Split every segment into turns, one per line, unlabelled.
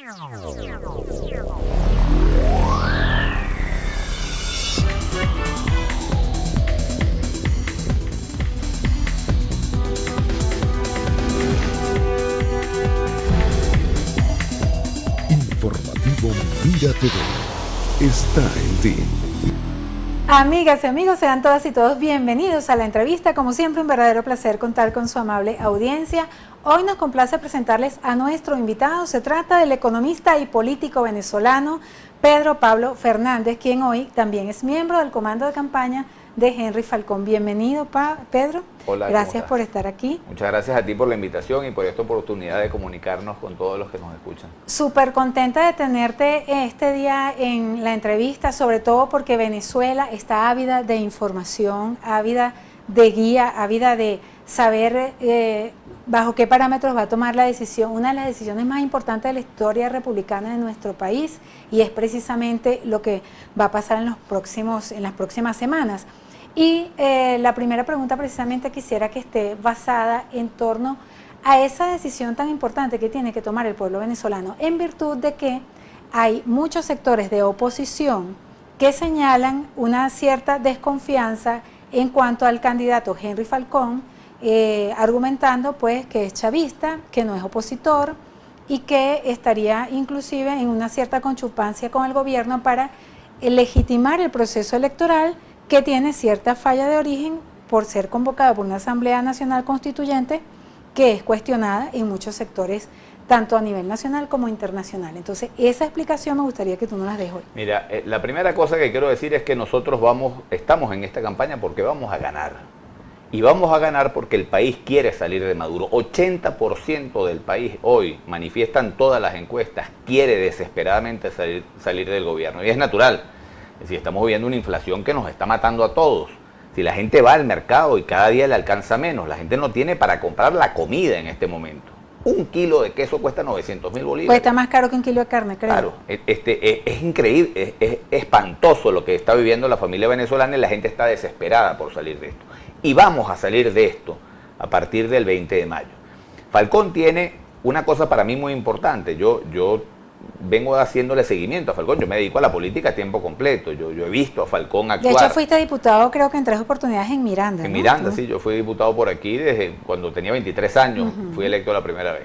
Informativo Mira TV está en ti.
Amigas y amigos, sean todas y todos bienvenidos a la entrevista. Como siempre, un verdadero placer contar con su amable audiencia. Hoy nos complace presentarles a nuestro invitado. Se trata del economista y político venezolano Pedro Pablo Fernández, quien hoy también es miembro del comando de campaña de Henry Falcón. Bienvenido, Pedro.
Hola,
gracias por estar aquí.
Muchas gracias a ti por la invitación y por esta oportunidad de comunicarnos con todos los que nos escuchan.
Súper contenta de tenerte este día en la entrevista, sobre todo porque Venezuela está ávida de información, ávida de guía, ávida de saber bajo qué parámetros va a tomar la decisión, una de las decisiones más importantes de la historia republicana de nuestro país, y es precisamente lo que va a pasar en las próximas semanas. Y la primera pregunta precisamente quisiera que esté basada en torno a esa decisión tan importante que tiene que tomar el pueblo venezolano, en virtud de que hay muchos sectores de oposición que señalan una cierta desconfianza en cuanto al candidato Henry Falcón, argumentando pues que es chavista, que no es opositor y que estaría inclusive en una cierta conchupancia con el gobierno para legitimar el proceso electoral, que tiene cierta falla de origen por ser convocado por una Asamblea Nacional Constituyente que es cuestionada en muchos sectores, tanto a nivel nacional como internacional. Entonces, esa explicación me gustaría que tú nos la des hoy.
Mira, la primera cosa que quiero decir es que nosotros estamos en esta campaña porque vamos a ganar. Y vamos a ganar porque el país quiere salir de Maduro. 80% del país hoy, manifiestan todas las encuestas, quiere desesperadamente salir del gobierno. Y es natural. Es decir, estamos viendo una inflación que nos está matando a todos. Si la gente va al mercado y cada día le alcanza menos, la gente no tiene para comprar la comida en este momento. Un kilo de queso cuesta 900.000 bolívares.
Cuesta más caro que un kilo de carne, creo.
Claro, es increíble, es espantoso lo que está viviendo la familia venezolana y la gente está desesperada por salir de esto. Y vamos a salir de esto a partir del 20 de mayo. Falcón tiene una cosa para mí muy importante. Yo vengo haciéndole seguimiento a Falcón. Yo me dedico a la política a tiempo completo. Yo he visto a Falcón actuar.
De hecho, fuiste diputado, creo que en 3 oportunidades en Miranda.
En
¿no?
Miranda, sí. Yo fui diputado por aquí desde cuando tenía 23 años. Fui electo la primera vez.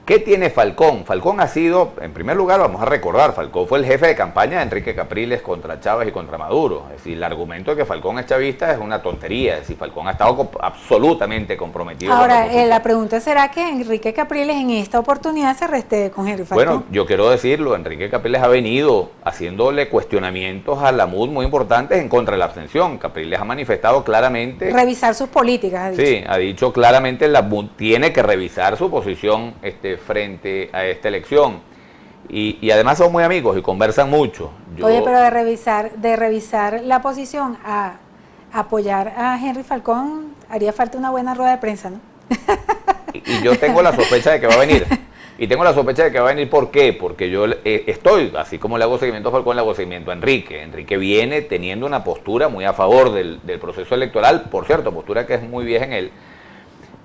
¿Qué tiene Falcón? Falcón ha sido, en primer lugar, vamos a recordar, Falcón fue el jefe de campaña de Enrique Capriles contra Chávez y contra Maduro. Es decir, el argumento de que Falcón es chavista es una tontería. Es decir, Falcón ha estado absolutamente comprometido.
Ahora, la pregunta será que Enrique Capriles en esta oportunidad se reste con Henry Falcón.
Bueno, yo quiero decirlo, Enrique Capriles ha venido haciéndole cuestionamientos a la MUD muy importantes en contra de la abstención. Capriles ha manifestado claramente...
Revisar sus políticas, ha dicho.
Sí, ha dicho claramente la MUD tiene que revisar su posición frente a esta elección. Y además son muy amigos y conversan mucho.
Oye, pero de revisar la posición a apoyar a Henry Falcón, haría falta una buena rueda de prensa, ¿no?
Y yo tengo la sospecha de que va a venir. Y tengo la sospecha de que va a venir, ¿por qué? Porque yo estoy, así como le hago seguimiento a Falcón, le hago seguimiento a Enrique. Enrique viene teniendo una postura muy a favor del proceso electoral, por cierto, postura que es muy vieja en él.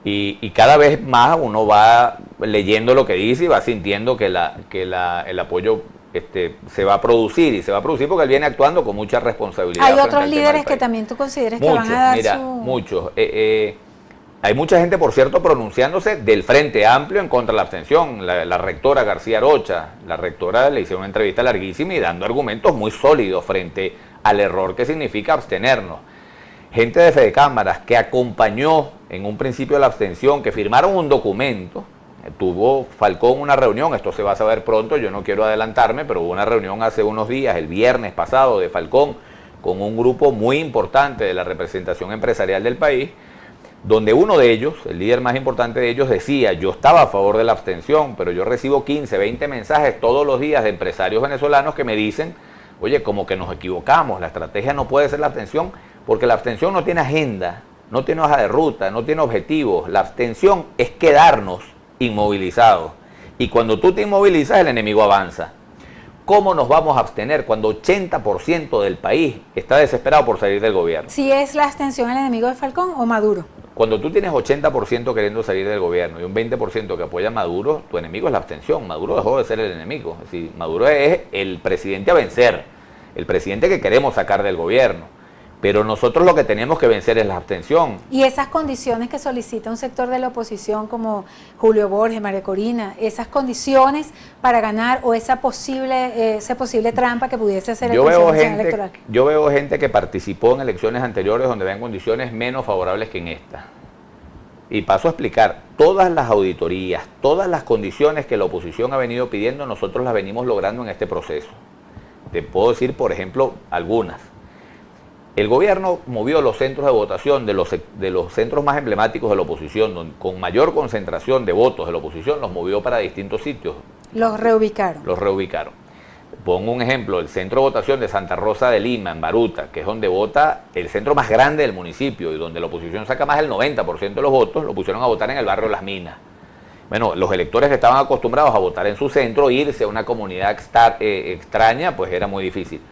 Y cada vez más uno va leyendo lo que dice y va sintiendo que el apoyo se va a producir, y se va a producir porque él viene actuando con mucha responsabilidad.
Hay otros líderes que también tú consideres que van a dar
muchos. Hay mucha gente, por cierto, pronunciándose del Frente Amplio en contra de la abstención. La rectora García Rocha, la rectora, le hicieron una entrevista larguísima y dando argumentos muy sólidos frente al error que significa abstenernos. Gente de Fedecámaras que acompañó en un principio la abstención, que firmaron un documento. Tuvo Falcón una reunión, esto se va a saber pronto, yo no quiero adelantarme, pero hubo una reunión hace unos días, el viernes pasado, de Falcón, con un grupo muy importante de la representación empresarial del país, donde uno de ellos, el líder más importante de ellos, decía: yo estaba a favor de la abstención, pero yo recibo 15, 20 mensajes todos los días de empresarios venezolanos que me dicen: oye, como que nos equivocamos, la estrategia no puede ser la abstención, porque la abstención no tiene agenda, no tiene hoja de ruta, no tiene objetivos. La abstención es quedarnos inmovilizados. Y cuando tú te inmovilizas, el enemigo avanza. ¿cómo nos vamos a abstener cuando 80% del país está desesperado por salir del gobierno?
Si es la abstención el enemigo de Falcón o Maduro.
Cuando tú tienes 80% queriendo salir del gobierno y un 20% que apoya a Maduro, tu enemigo es la abstención. Maduro dejó de ser el enemigo. Es decir, Maduro es el presidente a vencer, el presidente que queremos sacar del gobierno. Pero nosotros lo que tenemos que vencer es la abstención.
Y esas condiciones que solicita un sector de la oposición como Julio Borges, María Corina, esas condiciones para ganar o esa posible trampa que pudiese ser el Consejo Nacional Electoral.
Yo veo gente que participó en elecciones anteriores donde ven condiciones menos favorables que en esta. Y paso a explicar, todas las auditorías, todas las condiciones que la oposición ha venido pidiendo, nosotros las venimos logrando en este proceso. Te puedo decir, por ejemplo, algunas. El gobierno movió los centros de votación de los centros más emblemáticos de la oposición, con mayor concentración de votos de la oposición, los movió para distintos sitios.
Los reubicaron.
Los reubicaron. Pongo un ejemplo, el centro de votación de Santa Rosa de Lima, en Baruta, que es donde vota el centro más grande del municipio y donde la oposición saca más del 90% de los votos, lo pusieron a votar en el barrio Las Minas. Bueno, los electores que estaban acostumbrados a votar en su centro, irse a una comunidad extraña, pues era muy difícil.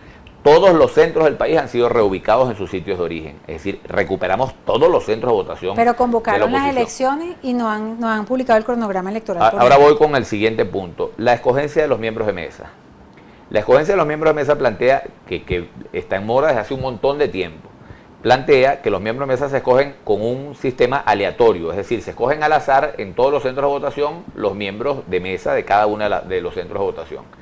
Todos los centros del país han sido reubicados en sus sitios de origen. Es decir, recuperamos todos los centros de votación.
Pero convocaron las elecciones y no han publicado el cronograma electoral.
Ahora voy con el siguiente punto. La escogencia de los miembros de mesa. La escogencia de los miembros de mesa plantea, que está en mora desde hace un montón de tiempo, plantea que los miembros de mesa se escogen con un sistema aleatorio. Es decir, se escogen al azar en todos los centros de votación los miembros de mesa de cada uno de los centros de votación.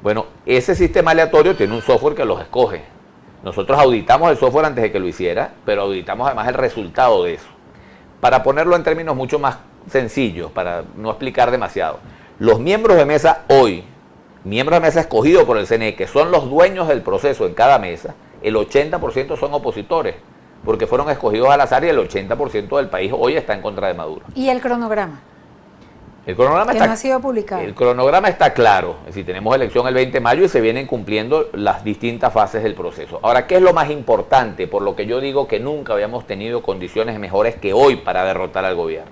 Bueno, ese sistema aleatorio tiene un software que los escoge. Nosotros auditamos el software antes de que lo hiciera, pero auditamos además el resultado de eso. Para ponerlo en términos mucho más sencillos, para no explicar demasiado, los miembros de mesa hoy, miembros de mesa escogidos por el CNE, que son los dueños del proceso en cada mesa, el 80% son opositores, porque fueron escogidos al azar y el 80% del país hoy está en contra de Maduro.
¿Y el cronograma?
El cronograma
no ha sido publicado.
El cronograma está claro, es decir, tenemos elección el 20 de mayo y se vienen cumpliendo las distintas fases del proceso. Ahora, ¿qué es lo más importante? Por lo que yo digo que nunca habíamos tenido condiciones mejores que hoy para derrotar al gobierno.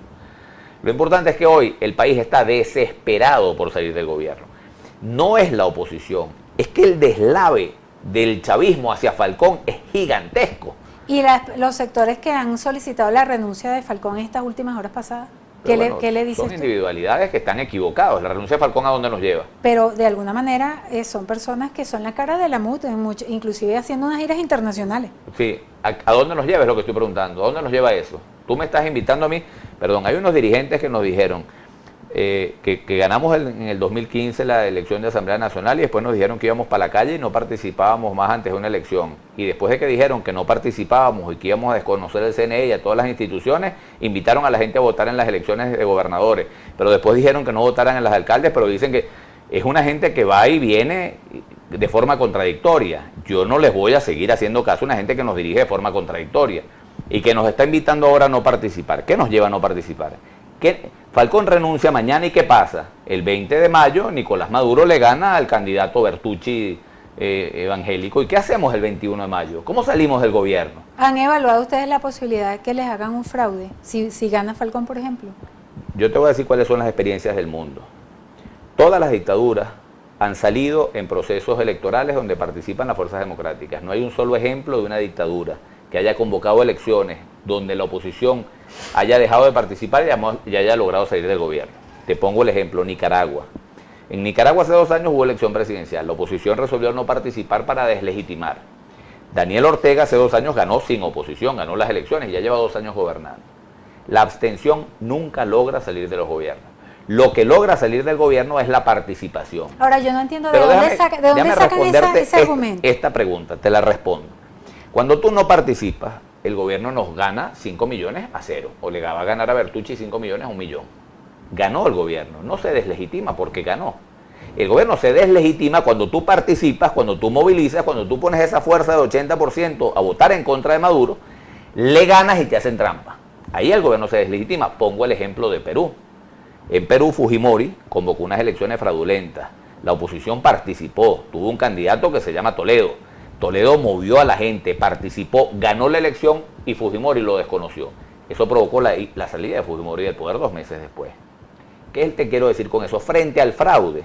Lo importante es que hoy el país está desesperado por salir del gobierno. No es la oposición, es que el deslave del chavismo hacia Falcón es gigantesco.
¿Y los sectores que han solicitado la renuncia de Falcón en estas últimas horas pasadas? ¿Qué le dices?
Son individualidades que están equivocados. La renuncia de Falcón, ¿a dónde nos lleva?
Pero de alguna manera son personas que son la cara de la MUT, inclusive haciendo unas giras internacionales.
Sí, ¿a dónde nos lleva? Es lo que estoy preguntando. ¿A dónde nos lleva eso? Tú me estás invitando a mí. Perdón, hay unos dirigentes que nos dijeron que ganamos en el 2015 la elección de Asamblea Nacional y después nos dijeron que íbamos para la calle y no participábamos más antes de una elección. Y después de que dijeron que no participábamos y que íbamos a desconocer el CNE y a todas las instituciones, invitaron a la gente a votar en las elecciones de gobernadores. Pero después dijeron que no votaran en las alcaldes, pero dicen que es una gente que va y viene de forma contradictoria. Yo no les voy a seguir haciendo caso a una gente que nos dirige de forma contradictoria y que nos está invitando ahora a no participar. ¿Qué nos lleva a no participar? Falcón renuncia mañana y ¿qué pasa? El 20 de mayo Nicolás Maduro le gana al candidato Bertucci evangélico. ¿Y qué hacemos el 21 de mayo? ¿Cómo salimos del gobierno?
¿Han evaluado ustedes la posibilidad de que les hagan un fraude si gana Falcón, por ejemplo?
Yo te voy a decir cuáles son las experiencias del mundo. Todas las dictaduras han salido en procesos electorales donde participan las fuerzas democráticas. No hay un solo ejemplo de una dictadura que haya convocado elecciones donde la oposición haya dejado de participar y haya logrado salir del gobierno. Te pongo el ejemplo, Nicaragua. En Nicaragua hace 2 años hubo elección presidencial. La oposición resolvió no participar para deslegitimar. Daniel Ortega hace 2 años ganó sin oposición, ganó las elecciones y ya lleva 2 años gobernando. La abstención nunca logra salir de los gobiernos. Lo que logra salir del gobierno es la participación.
Ahora, yo no entiendo de dónde sacan ese argumento.
Esta pregunta, te la respondo. Cuando tú no participas, el gobierno nos gana 5 millones a 0, o le va a ganar a Bertucci 5 millones a 1 millón. Ganó el gobierno, no se deslegitima porque ganó. El gobierno se deslegitima cuando tú participas, cuando tú movilizas, cuando tú pones esa fuerza de 80% a votar en contra de Maduro, le ganas y te hacen trampa. Ahí el gobierno se deslegitima. Pongo el ejemplo de Perú. En Perú, Fujimori convocó unas elecciones fraudulentas. La oposición participó, tuvo un candidato que se llama Toledo. Toledo movió a la gente, participó, ganó la elección y Fujimori lo desconoció. Eso provocó la salida de Fujimori del poder 2 meses después. ¿Qué te quiero decir con eso? Frente al fraude,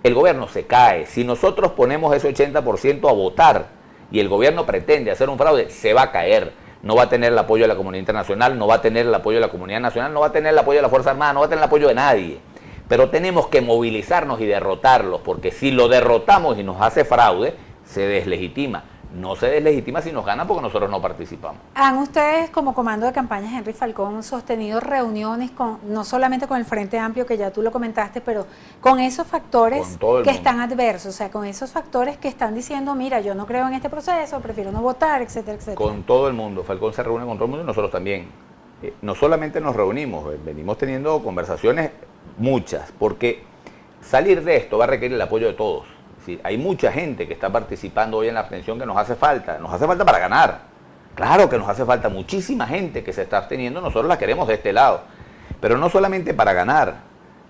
el gobierno se cae. Si nosotros ponemos ese 80% a votar y el gobierno pretende hacer un fraude, se va a caer. No va a tener el apoyo de la comunidad internacional, no va a tener el apoyo de la comunidad nacional, no va a tener el apoyo de la Fuerza Armada, no va a tener el apoyo de nadie. Pero tenemos que movilizarnos y derrotarlos, porque si lo derrotamos y nos hace fraude, se deslegitima. No se deslegitima si nos gana porque nosotros no participamos.
¿Han ustedes, como comando de campaña Henry Falcón, sostenido reuniones con no solamente con el Frente Amplio, que ya tú lo comentaste, pero con esos factores que están adversos, o sea, con esos factores que están diciendo, mira, yo no creo en este proceso, prefiero no votar, etcétera, etcétera?
Con todo el mundo. Falcón se reúne con todo el mundo y nosotros también. No solamente nos reunimos, venimos teniendo conversaciones muchas, porque salir de esto va a requerir el apoyo de todos. Sí, hay mucha gente que está participando hoy en la abstención que nos hace falta para ganar. Claro que nos hace falta muchísima gente que se está absteniendo, nosotros la queremos de este lado. Pero no solamente para ganar,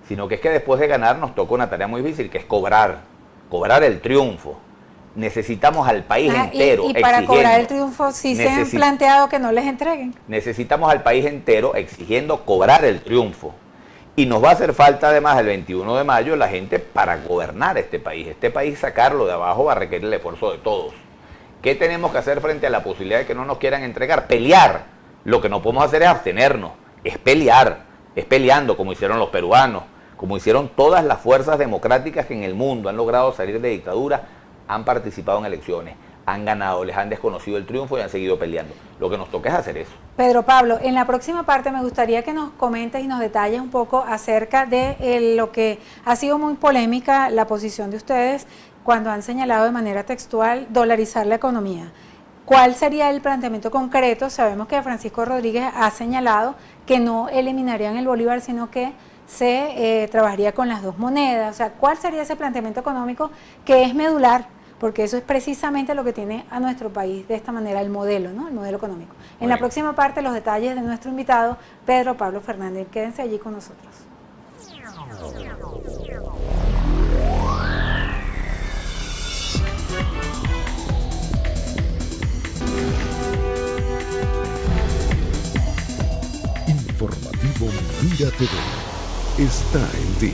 sino que es que después de ganar nos toca una tarea muy difícil, que es cobrar el triunfo. Necesitamos al país entero
y para cobrar el triunfo, si se han planteado que no les entreguen. Necesitamos al país entero exigiendo cobrar el triunfo. Y nos va a hacer falta además el 21 de mayo la gente para gobernar este país. Este país sacarlo de abajo va a requerir el esfuerzo de todos. ¿Qué tenemos que hacer frente a la posibilidad de que no nos quieran entregar? Pelear. Lo que no podemos hacer es abstenernos, es pelear, es peleando como hicieron los peruanos, como hicieron todas las fuerzas democráticas que en el mundo han logrado salir de dictadura, han participado en elecciones, han ganado, les han desconocido el triunfo y han seguido peleando. Lo que nos toca es hacer eso. Pedro Pablo, en la próxima parte me gustaría que nos comentes y nos detalles un poco acerca de lo que ha sido muy polémica la posición de ustedes cuando han señalado de manera textual dolarizar la economía. ¿Cuál sería el planteamiento concreto? Sabemos que Francisco Rodríguez ha señalado que no eliminarían el bolívar, sino que se trabajaría con las dos monedas. O sea, ¿cuál sería ese planteamiento económico que es medular? Porque eso es precisamente lo que tiene a nuestro país de esta manera, el modelo, ¿no? El modelo económico. En la próxima parte, los detalles de nuestro invitado, Pedro Pablo Fernández. Quédense allí con nosotros.
Informativo Mira TV está en ti.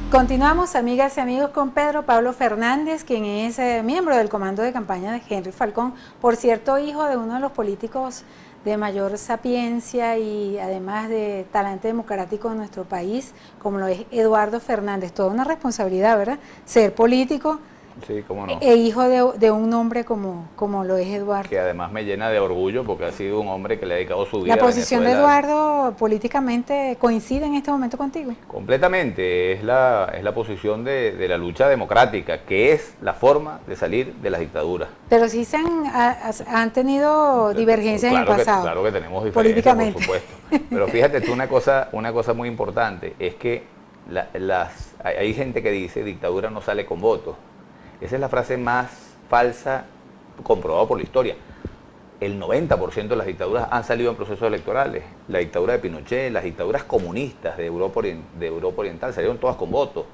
Continuamos, amigas y amigos, con Pedro Pablo Fernández, quien es miembro del comando de campaña de Henry Falcón, por cierto, hijo de uno de los políticos de mayor sapiencia y además de talante democrático en nuestro país, como lo es Eduardo Fernández. Toda una responsabilidad, ¿verdad? Ser político. Sí, cómo no. E hijo de un hombre como lo es Eduardo. Que además me llena de orgullo porque ha sido un hombre que le ha dedicado su vida a Venezuela. ¿La posición de Eduardo políticamente coincide en este momento contigo? Completamente, es la posición de la lucha democrática, que es la forma de salir de las dictaduras. Pero sí han tenido divergencias en el pasado. Claro que tenemos diferencias, por supuesto. Pero fíjate tú una cosa muy importante, es que hay gente que dice dictadura no sale con votos. Esa es la frase más falsa comprobada por la historia. El 90% de las dictaduras han salido en procesos electorales. La dictadura de Pinochet, las dictaduras comunistas de Europa Oriental salieron todas con votos.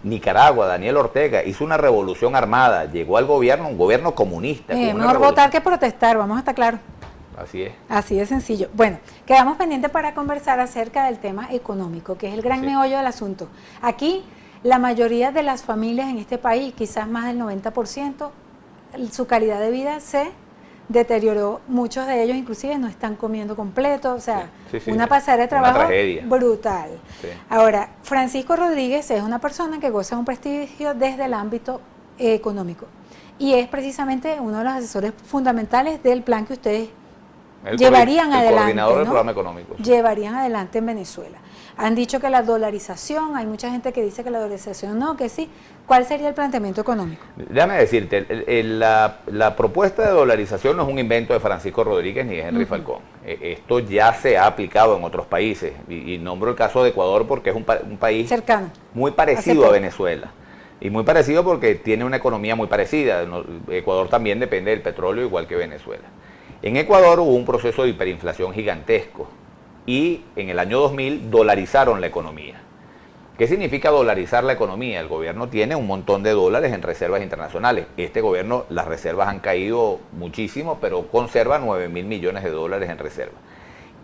Nicaragua, Daniel Ortega hizo una revolución armada, llegó al gobierno, un gobierno comunista. Mejor votar que protestar, vamos a estar claros. Así es. Así de sencillo. Bueno, quedamos pendientes para conversar acerca del tema económico, que es el gran meollo del asunto. Aquí, la mayoría de las familias en este país, quizás más del 90%, su calidad de vida se deterioró. Muchos de ellos inclusive no están comiendo completo, o sea, una pasada de trabajo brutal. Sí. Ahora, Francisco Rodríguez es una persona que goza de un prestigio desde el ámbito económico y es precisamente uno de los asesores fundamentales del plan que ustedes llevarían adelante, coordinador del programa económico. Llevarían adelante en Venezuela. Han dicho que la dolarización, hay mucha gente que dice que la dolarización no, que sí. ¿Cuál sería el planteamiento económico? Déjame decirte, la propuesta de dolarización no es un invento de Francisco Rodríguez ni de Henry Falcón. Esto ya se ha aplicado en otros países y nombro el caso de Ecuador porque es un país cercano, muy parecido a Venezuela. Y muy parecido porque tiene una economía muy parecida. Ecuador también depende del petróleo igual que Venezuela. En Ecuador hubo un proceso de hiperinflación gigantesco y en el año 2000 dolarizaron la economía. ¿Qué significa dolarizar la economía? El gobierno tiene un montón de dólares en reservas internacionales. Este gobierno, las reservas han caído muchísimo, pero conserva 9.000 millones de dólares en reservas.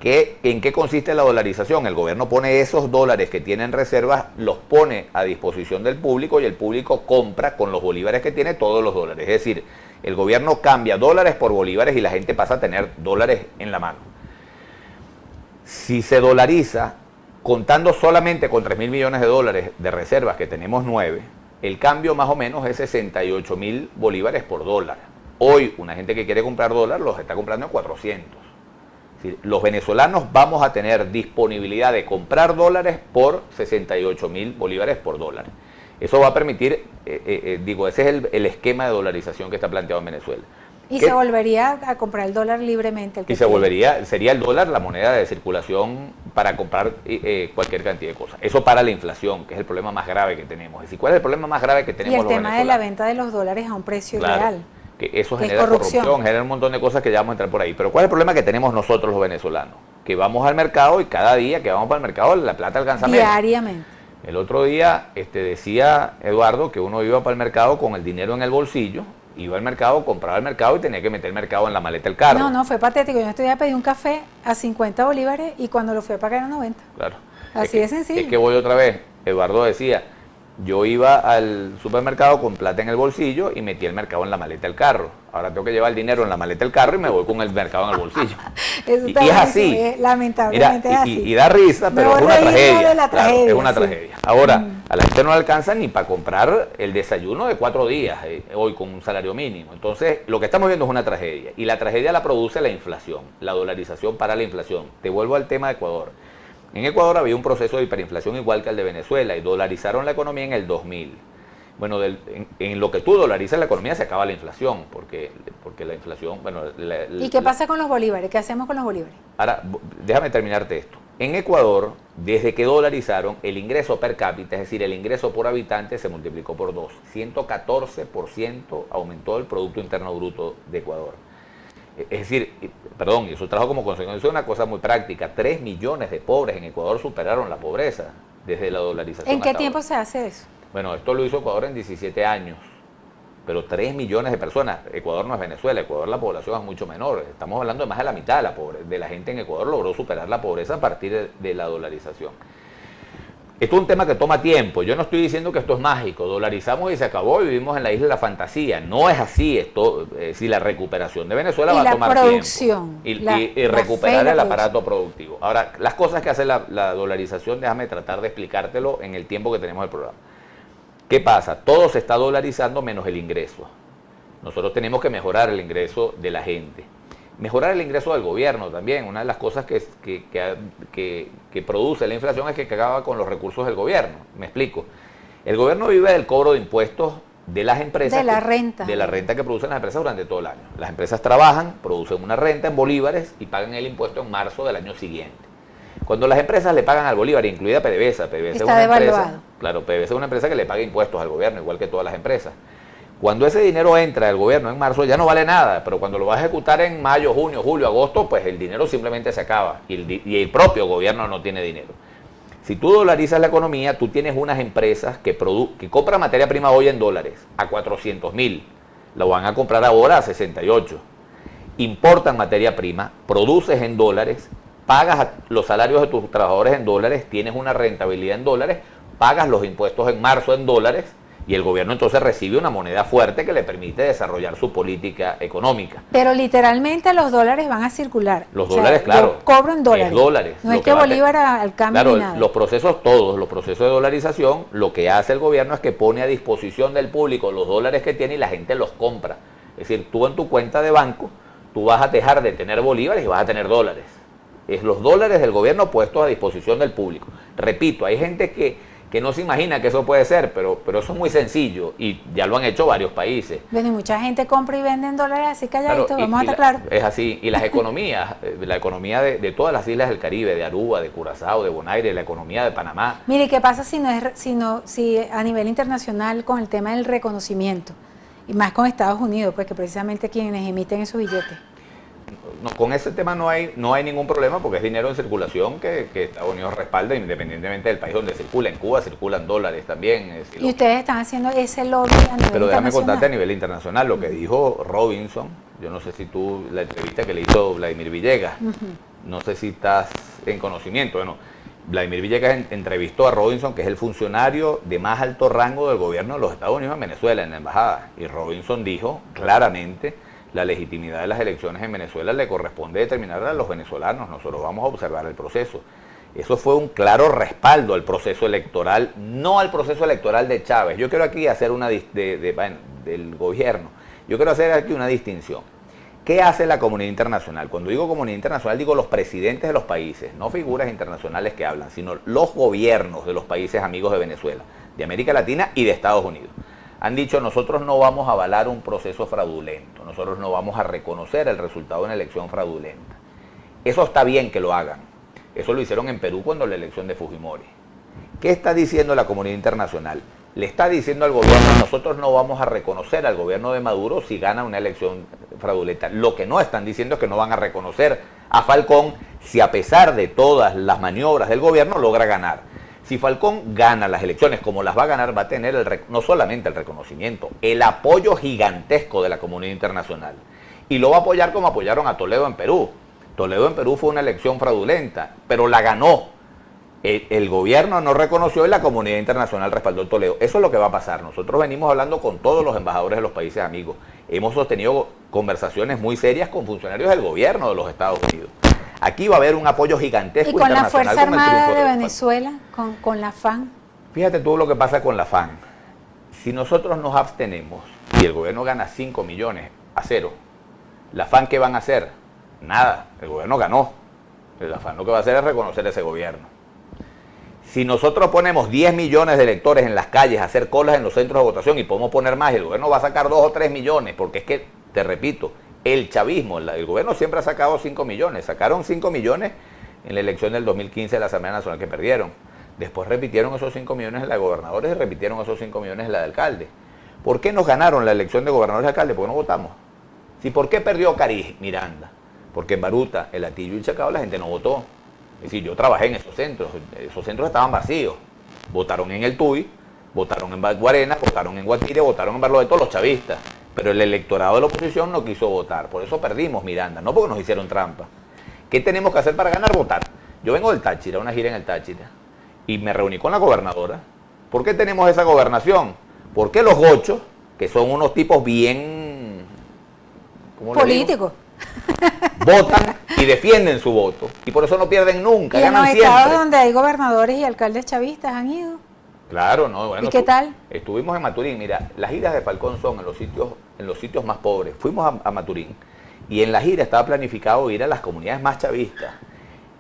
¿En qué consiste la dolarización? El gobierno pone esos dólares que tienen reservas, los pone a disposición del público y el público compra con los bolívares que tiene todos los dólares. Es decir, el gobierno cambia dólares por bolívares y la gente pasa a tener dólares en la mano. Si se dolariza, contando solamente con 3.000 millones de dólares de reservas, que tenemos 9, el cambio más o menos es 68.000 bolívares por dólar. Hoy, una gente que quiere comprar dólar los está comprando en 400. Es decir, los venezolanos vamos a tener disponibilidad de comprar dólares por 68.000 bolívares por dólar. Eso va a permitir, ese es el esquema de dolarización que está planteado en Venezuela.
Y se volvería a comprar el dólar libremente.
Sería el dólar la moneda de circulación para comprar cualquier cantidad de cosas. Eso para la inflación, que es el problema más grave que tenemos. Es decir, ¿cuál es el problema más grave que tenemos los venezolanos?
Y el tema de la venta de los dólares a un precio real.
Que eso genera corrupción, genera un montón de cosas que ya vamos a entrar por ahí. Pero ¿cuál es el problema que tenemos nosotros los venezolanos? Que vamos al mercado y cada día que vamos para el mercado la plata alcanza menos.
Diariamente.
El otro día decía Eduardo que uno iba para el mercado con el dinero en el bolsillo, iba al mercado, compraba el mercado y tenía que meter el mercado en la maleta del carro.
No, fue patético. Yo estudié a pedir un café a 50 bolívares y cuando lo fui a pagar era 90.
Claro.
Así de sencillo.
Es que voy otra vez. Eduardo decía, yo iba al supermercado con plata en el bolsillo y metí el mercado en la maleta del carro. Ahora tengo que llevar el dinero en la maleta del carro y me voy con el mercado en el bolsillo.
Y
es así.
Lamentablemente.
Mira,
es así.
Y da risa, pero es una tragedia. Es una
sí.
tragedia. Ahora, a la gente no le alcanza ni para comprar el desayuno de 4 días hoy con un salario mínimo. Entonces, lo que estamos viendo es una tragedia. Y la tragedia la produce la inflación, la dolarización para la inflación. Te vuelvo al tema de Ecuador. En Ecuador había un proceso de hiperinflación igual que el de Venezuela y dolarizaron la economía en el 2000. Bueno, en lo que tú dolarizas la economía se acaba la inflación, porque la inflación...
¿Y qué pasa con los bolívares? ¿Qué hacemos con los bolívares?
Ahora, déjame terminarte esto. En Ecuador, desde que dolarizaron, el ingreso per cápita, es decir, el ingreso por habitante, se multiplicó por 2. 114% aumentó el Producto Interno Bruto de Ecuador. Es decir, y eso trajo como consecuencia una cosa muy práctica. 3 millones de pobres en Ecuador superaron la pobreza desde la dolarización.
¿En qué tiempo se hace eso?
Bueno, esto lo hizo Ecuador en 17 años, pero 3 millones de personas. Ecuador no es Venezuela, Ecuador la población es mucho menor. Estamos hablando de más de la mitad de la gente en Ecuador logró superar la pobreza a partir de la dolarización. Esto es un tema que toma tiempo. Yo no estoy diciendo que esto es mágico. Dolarizamos y se acabó y vivimos en la isla de la fantasía. No es así. La recuperación de Venezuela va a tomar tiempo. Y recuperar el aparato productivo. Ahora, las cosas que hace la dolarización, déjame tratar de explicártelo en el tiempo que tenemos el programa. ¿Qué pasa? Todo se está dolarizando menos el ingreso. Nosotros tenemos que mejorar el ingreso de la gente. Mejorar el ingreso del gobierno también. Una de las cosas que produce la inflación es que acaba con los recursos del gobierno. Me explico. El gobierno vive del cobro de impuestos de las empresas.
De la renta.
De la renta que producen las empresas durante todo el año. Las empresas trabajan, producen una renta en bolívares y pagan el impuesto en marzo del año siguiente. Cuando las empresas le pagan al bolívar, incluida PDVSA,
está devaluado.
Claro, PDVSA es una empresa que le paga impuestos al gobierno, igual que todas las empresas. Cuando ese dinero entra del gobierno en marzo ya no vale nada, pero cuando lo va a ejecutar en mayo, junio, julio, agosto, pues el dinero simplemente se acaba y el propio gobierno no tiene dinero. Si tú dolarizas la economía, tú tienes unas empresas que compran materia prima hoy en dólares a 400.000, lo van a comprar ahora a 68. Importan materia prima, produces en dólares, pagas los salarios de tus trabajadores en dólares, tienes una rentabilidad en dólares, pagas los impuestos en marzo en dólares, y el gobierno entonces recibe una moneda fuerte que le permite desarrollar su política económica.
Pero literalmente los dólares van a circular.
Los dólares, claro.
Yo cobro en dólares.
Es dólares.
No es que Bolívar al cambio
claro,
ni nada.
los procesos de dolarización, lo que hace el gobierno es que pone a disposición del público los dólares que tiene y la gente los compra. Es decir, tú en tu cuenta de banco, tú vas a dejar de tener bolívares y vas a tener dólares. Es los dólares del gobierno puestos a disposición del público. Repito, hay gente que no se imagina que eso puede ser, pero eso es muy sencillo y ya lo han hecho varios países.
Bueno, y mucha gente compra y vende en dólares así calladito,
claro,
vamos a estar claros.
Es así, y las economías, la economía de todas las islas del Caribe, de Aruba, de Curazao, de Bonaire, la economía de Panamá.
Mire, ¿qué pasa si a nivel internacional con el tema del reconocimiento? Y más con Estados Unidos, pues que precisamente quienes emiten esos billetes.
No, con ese tema no hay ningún problema porque es dinero en circulación que Estados Unidos respalda independientemente del país donde circula. En Cuba circulan dólares también.
Y ustedes están haciendo ese lobby a nivel internacional.
Pero déjame contarte a nivel internacional lo que dijo Robinson. Yo no sé si tú la entrevista que le hizo Vladimir Villegas. no sé si estás en conocimiento. Bueno, Vladimir Villegas entrevistó a Robinson, que es el funcionario de más alto rango del gobierno de los Estados Unidos en Venezuela, en la embajada. Y Robinson dijo claramente: la legitimidad de las elecciones en Venezuela le corresponde determinar a los venezolanos, nosotros vamos a observar el proceso. Eso fue un claro respaldo al proceso electoral, no al proceso electoral de Chávez. Yo quiero aquí hacer del gobierno, yo quiero hacer aquí una distinción. ¿Qué hace la comunidad internacional? Cuando digo comunidad internacional, digo los presidentes de los países, no figuras internacionales que hablan, sino los gobiernos de los países amigos de Venezuela, de América Latina y de Estados Unidos. Han dicho: nosotros no vamos a avalar un proceso fraudulento, nosotros no vamos a reconocer el resultado de una elección fraudulenta. Eso está bien que lo hagan. Eso lo hicieron en Perú cuando la elección de Fujimori. ¿Qué está diciendo la comunidad internacional? Le está diciendo al gobierno: nosotros no vamos a reconocer al gobierno de Maduro si gana una elección fraudulenta. Lo que no están diciendo es que no van a reconocer a Falcón si, a pesar de todas las maniobras del gobierno, logra ganar. Si Falcón gana las elecciones como las va a ganar, va a tener no solamente el reconocimiento, el apoyo gigantesco de la comunidad internacional. Y lo va a apoyar como apoyaron a Toledo en Perú. Toledo en Perú fue una elección fraudulenta, pero la ganó. El gobierno no reconoció y la comunidad internacional respaldó el Toledo. Eso es lo que va a pasar. Nosotros venimos hablando con todos los embajadores de los países amigos. Hemos sostenido conversaciones muy serias con funcionarios del gobierno de los Estados Unidos. Aquí va a haber un apoyo gigantesco internacional.
¿Y con la Fuerza Armada de Venezuela, con la FAN?
Fíjate tú lo que pasa con la FAN. Si nosotros nos abstenemos y el gobierno gana 5 millones a 0, ¿la FAN qué van a hacer? Nada, el gobierno ganó. La FAN lo que va a hacer es reconocer ese gobierno. Si nosotros ponemos 10 millones de electores en las calles a hacer colas en los centros de votación y podemos poner más, el gobierno va a sacar 2 o 3 millones, porque es que, te repito, el chavismo, el gobierno siempre ha sacado 5 millones, sacaron 5 millones en la elección del 2015 de la Asamblea Nacional que perdieron. Después repitieron esos 5 millones en la de gobernadores y repitieron esos 5 millones en la de alcalde. ¿Por qué nos ganaron la elección de gobernadores y alcaldes? Porque no votamos. ¿Sí? ¿Por qué perdió Cariz Miranda? Porque en Baruta, El Atillo y el Chacao la gente no votó. Es decir, yo trabajé en esos centros estaban vacíos. Votaron en el Tuy, votaron en Guarena, votaron en Guatire, votaron en Barlo de todos los chavistas. Pero el electorado de la oposición no quiso votar, por eso perdimos Miranda, no porque nos hicieron trampa. ¿Qué tenemos que hacer para ganar? Votar. Yo vengo del Táchira, una gira en el Táchira, y me reuní con la gobernadora. ¿Por qué tenemos esa gobernación? Porque los gochos, que son unos tipos bien...
políticos,
votan y defienden su voto, y por eso no pierden nunca,
y en
ganan
los
siempre.
estados donde hay gobernadores y alcaldes chavistas han ido.
Claro, no, bueno.
¿Y qué tal?
Estuvimos en Maturín. Mira, las giras de Falcón son en los sitios más pobres. Fuimos a Maturín y en la gira estaba planificado ir a las comunidades más chavistas.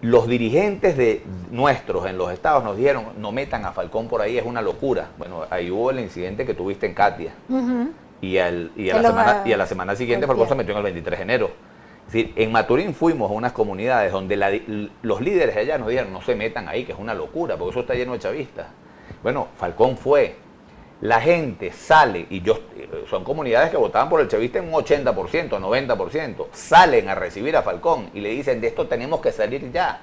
Los dirigentes nuestros en los estados nos dijeron: no metan a Falcón por ahí, es una locura. Bueno, ahí hubo el incidente que tuviste en Katia. Y a la semana siguiente Falcón se metió en el 23 de enero. Es decir, en Maturín fuimos a unas comunidades donde los líderes de allá nos dijeron: no se metan ahí, que es una locura, porque eso está lleno de chavistas. Bueno, Falcón fue. La gente sale, son comunidades que votaban por el chavista en un 80%, 90%, salen a recibir a Falcón y le dicen: de esto tenemos que salir ya.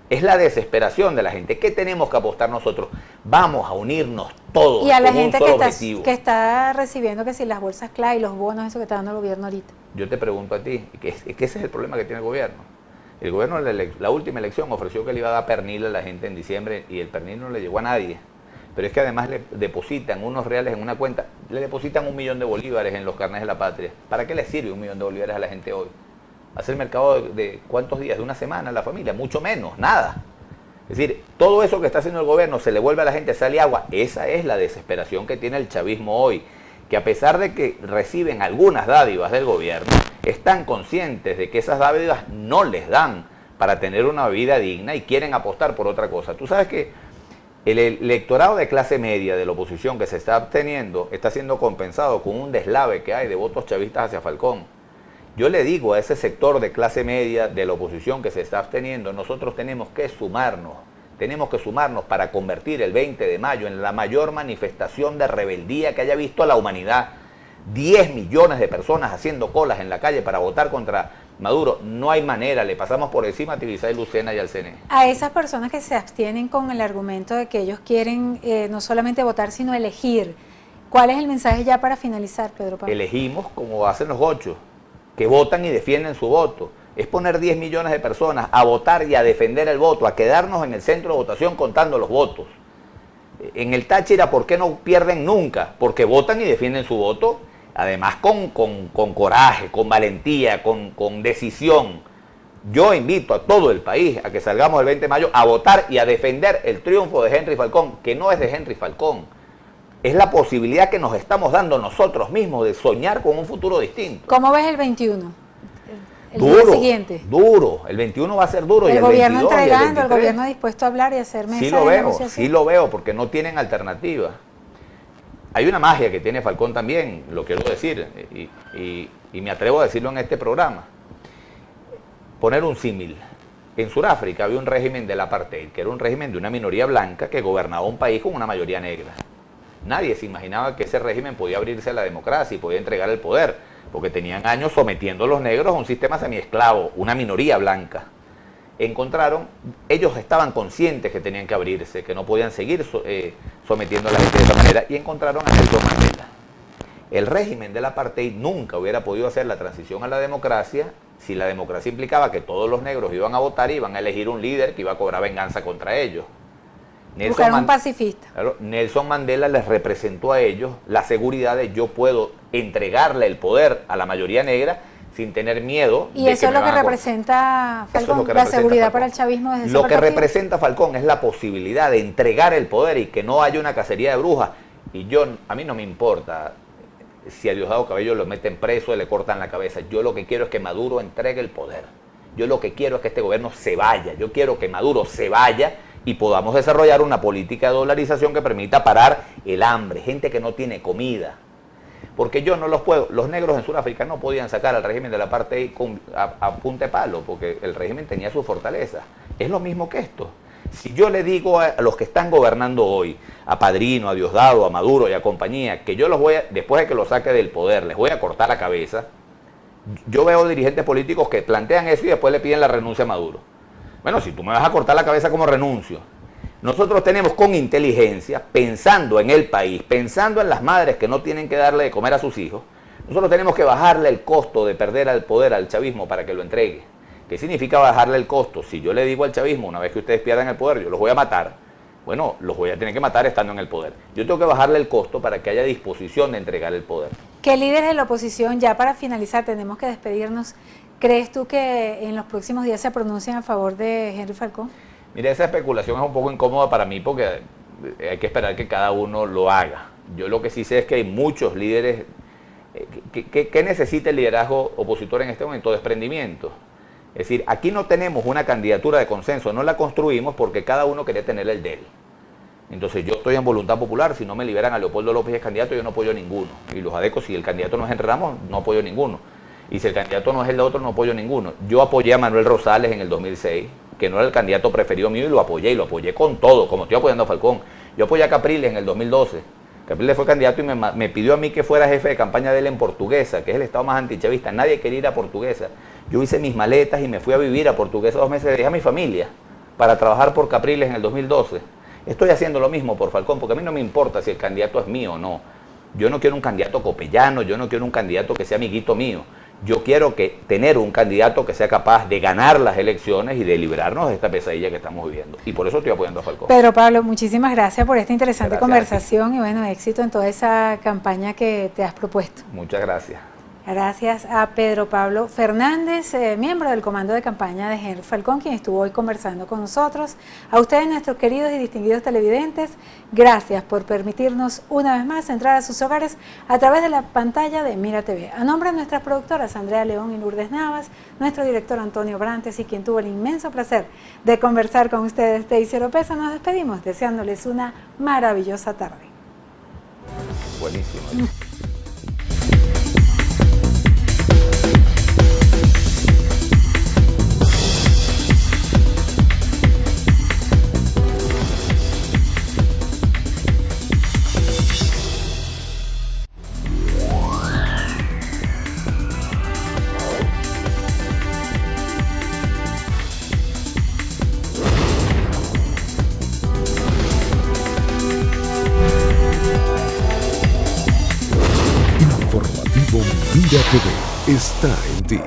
Es la desesperación de la gente. ¿Qué tenemos que apostar nosotros? Vamos a unirnos todos.
Y a la
con un
gente
solo
que
objetivo.
está recibiendo que si las bolsas CLA y los bonos, eso que está dando el gobierno ahorita.
Yo te pregunto a ti, que ese es el problema que tiene el gobierno. El gobierno en la última elección ofreció que le iba a dar pernil a la gente en diciembre y el pernil no le llegó a nadie. Pero es que además le depositan unos reales en una cuenta, le depositan 1 millón de bolívares en los carnets de la patria. ¿Para qué le sirve 1 millón de bolívares a la gente hoy? ¿Hacer mercado de cuántos días? ¿De una semana a la familia? Mucho menos, nada. Es decir, todo eso que está haciendo el gobierno se le vuelve a la gente, sale agua. Esa es la desesperación que tiene el chavismo hoy, que a pesar de que reciben algunas dádivas del gobierno, están conscientes de que esas dádivas no les dan para tener una vida digna y quieren apostar por otra cosa. Tú sabes que el electorado de clase media de la oposición que se está obteniendo está siendo compensado con un deslave que hay de votos chavistas hacia Falcón. Yo le digo a ese sector de clase media de la oposición que se está absteniendo: nosotros tenemos que sumarnos para convertir el 20 de mayo en la mayor manifestación de rebeldía que haya visto la humanidad. 10 millones de personas haciendo colas en la calle para votar contra Maduro. No hay manera, le pasamos por encima a Tibisay Lucena y al CNE.
A esas personas que se abstienen con el argumento de que ellos quieren no solamente votar, sino elegir, ¿cuál es el mensaje ya para finalizar, Pedro Pablo?
Elegimos como hacen los gochos, que votan y defienden su voto. es poner 10 millones de personas a votar y a defender el voto, a quedarnos en el centro de votación contando los votos. En el Táchira, ¿por qué no pierden nunca? Porque votan y defienden su voto, además con coraje, con valentía, con decisión. Yo invito a todo el país a que salgamos el 20 de mayo a votar y a defender el triunfo de Henry Falcón, que no es de Henry Falcón. Es la posibilidad que nos estamos dando nosotros mismos de soñar con un futuro distinto.
¿Cómo ves el 21? El
duro,
día siguiente.
Duro. El 21 va a ser duro.
El gobierno
22
entregando,
y
el gobierno dispuesto a hablar y hacer mesas
sí lo
de
veo,
negociación.
sí lo veo, porque no tienen alternativa. Hay una magia que tiene Falcón también, lo quiero decir, y me atrevo a decirlo en este programa. Poner un símil. En Sudáfrica había un régimen del apartheid, que era un régimen de una minoría blanca que gobernaba un país con una mayoría negra. Nadie se imaginaba que ese régimen podía abrirse a la democracia y podía entregar el poder, porque tenían años sometiendo a los negros a un sistema semiesclavo, una minoría blanca. Ellos estaban conscientes que tenían que abrirse, que no podían seguir sometiendo a la gente de esa manera, y encontraron a Nelson Mandela. El régimen del apartheid nunca hubiera podido hacer la transición a la democracia si la democracia implicaba que todos los negros iban a votar y iban a elegir un líder que iba a cobrar venganza contra ellos.
Buscaron un pacifista.
Claro, Nelson Mandela les representó a ellos la seguridad de yo puedo entregarle el poder a la mayoría negra sin tener miedo.
Y eso es lo que representa Falcón, la seguridad para el chavismo desde ese
Lo que
partido.
representa Falcón es la posibilidad de entregar el poder y que no haya una cacería de brujas. Y a mí no me importa si a Diosdado Cabello lo meten preso y le cortan la cabeza. Yo lo que quiero es que Maduro entregue el poder. Yo lo que quiero es que este gobierno se vaya. Yo quiero que Maduro se vaya y podamos desarrollar una política de dolarización que permita parar el hambre, gente que no tiene comida. Porque yo no los puedo, los negros en Sudáfrica no podían sacar al régimen del apartheid a punta de palo, porque el régimen tenía su fortaleza. Es lo mismo que esto. Si yo le digo a los que están gobernando hoy, a Padrino, a Diosdado, a Maduro y a compañía, que yo los voy a, después de que los saque del poder, les voy a cortar la cabeza, yo veo dirigentes políticos que plantean eso y después le piden la renuncia a Maduro. Bueno, si tú me vas a cortar la cabeza, ¿cómo renuncio? Nosotros tenemos con inteligencia, pensando en el país, pensando en las madres que no tienen que darle de comer a sus hijos, nosotros tenemos que bajarle el costo de perder al poder al chavismo para que lo entregue. ¿Qué significa bajarle el costo? Si yo le digo al chavismo, una vez que ustedes pierdan el poder, yo los voy a matar, bueno, los voy a tener que matar estando en el poder. Yo tengo que bajarle el costo para que haya disposición de entregar el poder.
¿Qué líderes de la oposición, ya para finalizar, tenemos que despedirnos, crees tú que en los próximos días se pronuncien a favor de Henry Falcón? Mira,
esa especulación es un poco incómoda para mí porque hay que esperar que cada uno lo haga. Yo lo que sí sé es que hay muchos líderes que necesita el liderazgo opositor en este momento, desprendimiento. Es decir, aquí no tenemos una candidatura de consenso, no la construimos porque cada uno quería tener el de él. Entonces yo estoy en voluntad popular, si no me liberan a Leopoldo López es candidato, yo no apoyo a ninguno. Y los adecos, si el candidato no es Henry Ramos, no apoyo a ninguno. Y si el candidato no es el de otro, no apoyo a ninguno. Yo apoyé a Manuel Rosales en el 2006, que no era el candidato preferido mío, y lo apoyé con todo, como estoy apoyando a Falcón. Yo apoyé a Capriles en el 2012. Capriles fue candidato y me pidió a mí que fuera jefe de campaña de él en Portuguesa, que es el estado más antichavista. Nadie quería ir a Portuguesa. Yo hice mis maletas y me fui a vivir a Portuguesa 2 meses, dejé a mi familia para trabajar por Capriles en el 2012. Estoy haciendo lo mismo por Falcón, porque a mí no me importa si el candidato es mío o no. Yo no quiero un candidato copellano, yo no quiero un candidato que sea amiguito mío. Yo quiero tener un candidato que sea capaz de ganar las elecciones y de librarnos de esta pesadilla que estamos viviendo. Y por eso estoy apoyando a Falcón.
Pedro Pablo, muchísimas gracias por esta interesante conversación y bueno, éxito en toda esa campaña que te has propuesto.
Muchas gracias.
Gracias a Pedro Pablo Fernández, miembro del comando de campaña de Henry Falcón, quien estuvo hoy conversando con nosotros. A ustedes, nuestros queridos y distinguidos televidentes, gracias por permitirnos una vez más entrar a sus hogares a través de la pantalla de Mira TV. A nombre de nuestras productoras Andrea León y Lourdes Navas, nuestro director Antonio Brantes y quien tuvo el inmenso placer de conversar con ustedes, Daisy Oropesa, nos despedimos deseándoles una maravillosa tarde.
Buenísimo.
Mira TV está en ti.